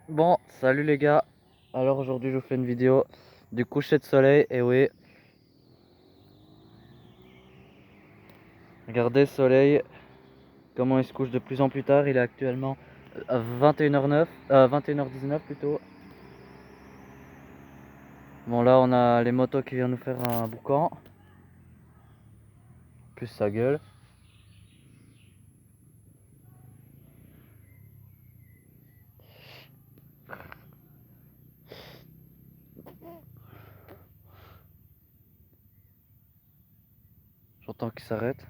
Bon, salut les gars. Alors aujourd'hui je vous fais une vidéo du coucher de soleil. Et oui, regardez le soleil, comment il se couche de plus en plus tard. Il est actuellement à 21h09, 21h19 plutôt. Bon là on a les motos qui viennent nous faire un boucan. Plus sa gueule. J'entends qu'il s'arrête.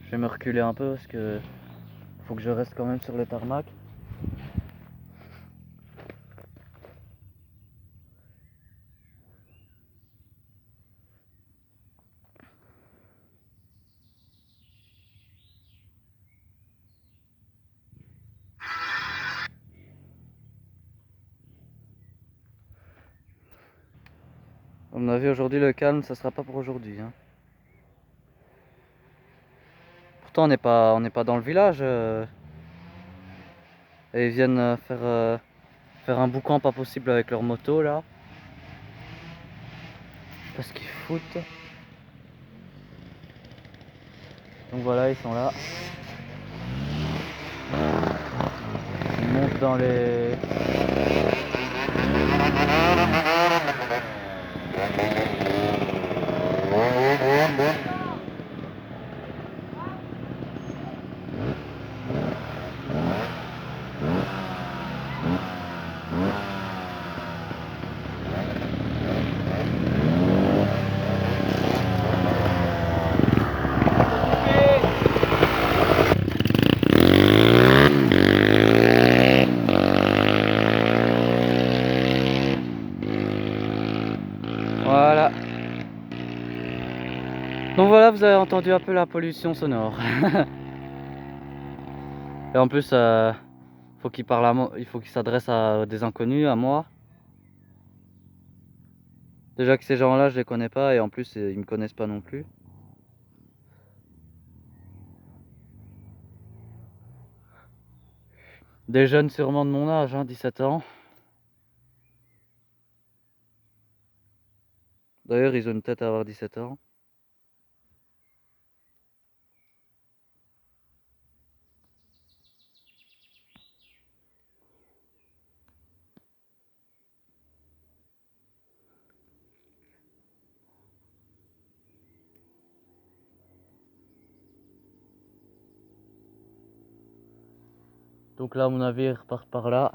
Je vais me reculer un peu parce que faut que je reste quand même sur le tarmac. À mon avis aujourd'hui le calme ça sera pas pour aujourd'hui, hein. Pourtant on n'est pas dans le village. Et ils viennent faire un boucan pas possible avec leur moto là. Parce qu'ils foutent. Donc voilà, ils sont là. Ils montent dans les... Voilà. Donc voilà, vous avez entendu un peu la pollution sonore. Et en plus, faut qu'il parle à moi, il faut qu'il s'adresse à des inconnus, à moi. Déjà que ces gens-là, je les connais pas et en plus, ils me connaissent pas non plus. Des jeunes sûrement de mon âge, hein, 17 ans. D'ailleurs, ils ont une tête à avoir 17 ans. Donc là, à mon avis, ils repartent par là.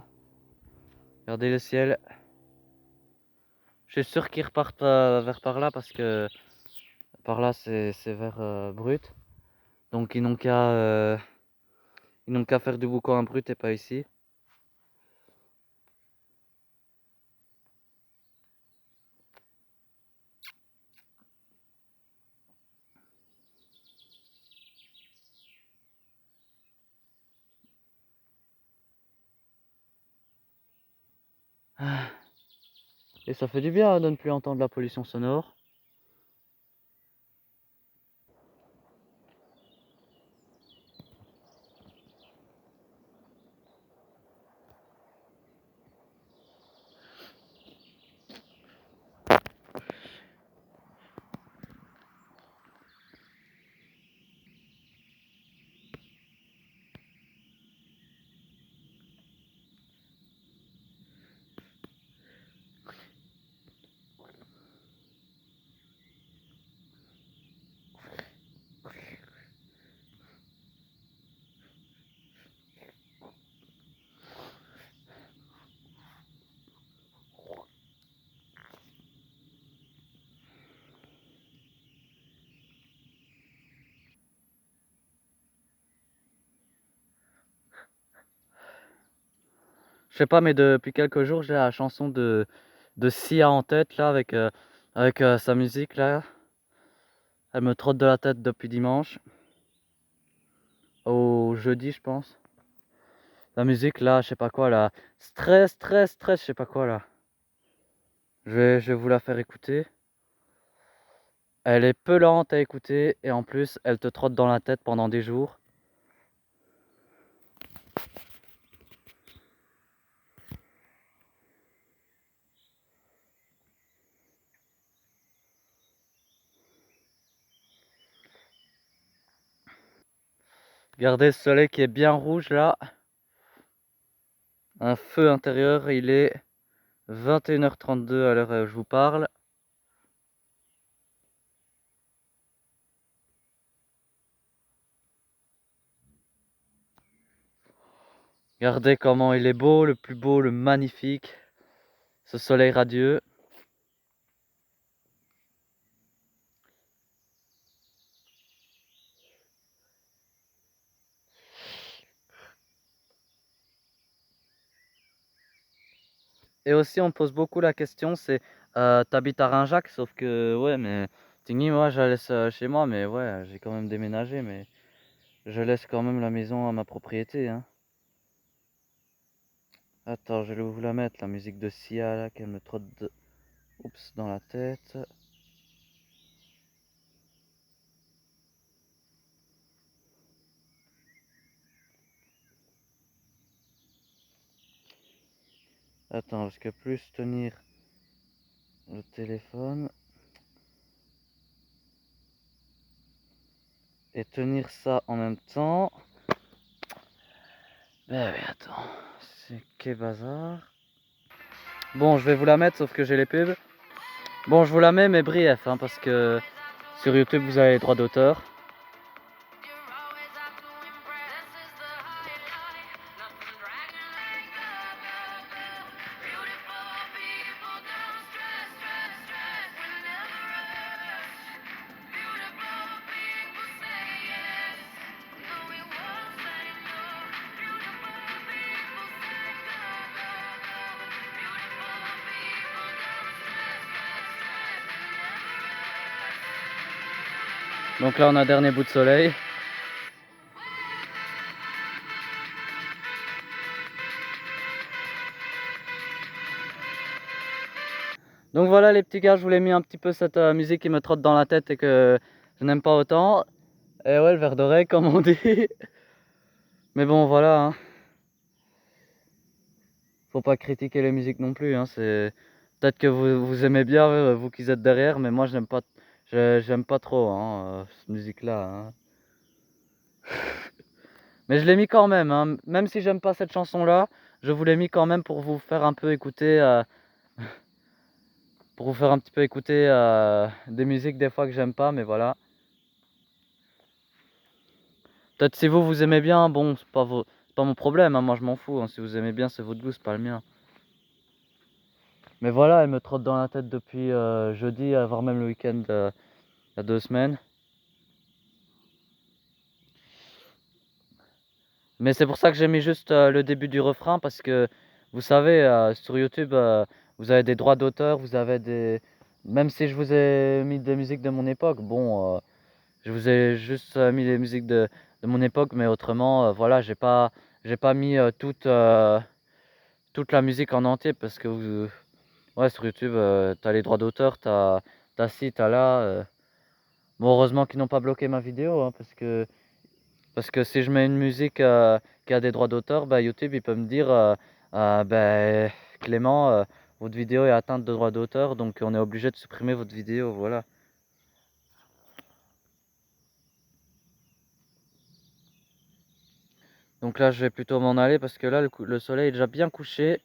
Regardez le ciel. Je suis sûr qu'ils repartent vers par là parce que par là, c'est vers Brut. Donc ils n'ont qu'à faire du boucan à Brut et pas ici. Et ça fait du bien de ne plus entendre la pollution sonore. Je sais pas, mais depuis quelques jours, j'ai la chanson de Sia en tête, là, avec sa musique, là. Elle me trotte de la tête depuis dimanche. Au jeudi, je pense. La musique, là, je sais pas quoi, là. Stress, stress, stress, je sais pas quoi, là. Je vais vous la faire écouter. Elle est peu lente à écouter, et en plus, elle te trotte dans la tête pendant des jours. Regardez ce soleil qui est bien rouge là. Un feu intérieur, il est 21h32 à l'heure où je vous parle. Regardez comment il est beau, le plus beau, le magnifique. Ce soleil radieux. Et aussi, on me pose beaucoup la question, c'est t'habites à Rinjac, sauf que, ouais, mais Tigny, moi, je la laisse chez moi, mais ouais, j'ai quand même déménagé, mais je laisse quand même la maison à ma propriété, hein. Attends, je vais vous la mettre, la musique de Sia, là, qu'elle me trotte oups, dans la tête. Attends, parce que plus tenir le téléphone et tenir ça en même temps. Ben oui, attends, c'est quel bazar. Bon, je vais vous la mettre, sauf que j'ai les pubs. Bon, je vous la mets, mais brief, hein, parce que sur YouTube, vous avez les droits d'auteur. Donc là, on a un dernier bout de soleil. Donc voilà les petits gars, je vous l'ai mis un petit peu cette musique qui me trotte dans la tête et que je n'aime pas autant. Et ouais, le verre d'oreille comme on dit. Mais bon, voilà, hein. Faut pas critiquer les musiques non plus, hein. C'est peut-être que vous aimez bien, vous qui êtes derrière, mais moi je n'aime pas, j'aime pas trop, hein, cette musique-là, hein. Mais je l'ai mis quand même, hein. Même si j'aime pas cette chanson-là, je vous l'ai mis quand même pour vous faire un peu écouter, pour vous faire un petit peu écouter des musiques des fois que j'aime pas, mais voilà. Peut-être si vous aimez bien, bon, c'est pas mon problème, hein, moi je m'en fous, hein. Si vous aimez bien, c'est votre goût, c'est pas le mien. Mais voilà, elle me trotte dans la tête depuis jeudi, voire même le week-end, il y a 2 semaines. Mais c'est pour ça que j'ai mis juste le début du refrain, parce que vous savez, sur YouTube, vous avez des droits d'auteur, vous avez des... Même si je vous ai mis des musiques de mon époque, bon, je vous ai juste mis des musiques de mon époque, mais autrement, voilà, j'ai pas mis toute la musique en entier, parce que ouais, sur YouTube, t'as les droits d'auteur, t'as ci, t'as là. Bon, heureusement qu'ils n'ont pas bloqué ma vidéo, hein, parce que si je mets une musique qui a des droits d'auteur, bah, YouTube il peut me dire bah, Clément, votre vidéo est atteinte de droits d'auteur, donc on est obligé de supprimer votre vidéo, voilà. Donc là je vais plutôt m'en aller parce que là le soleil est déjà bien couché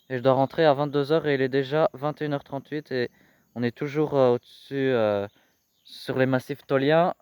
et je dois rentrer à 22h et il est déjà 21h38 et on est toujours au-dessus sur les massifs tholiens.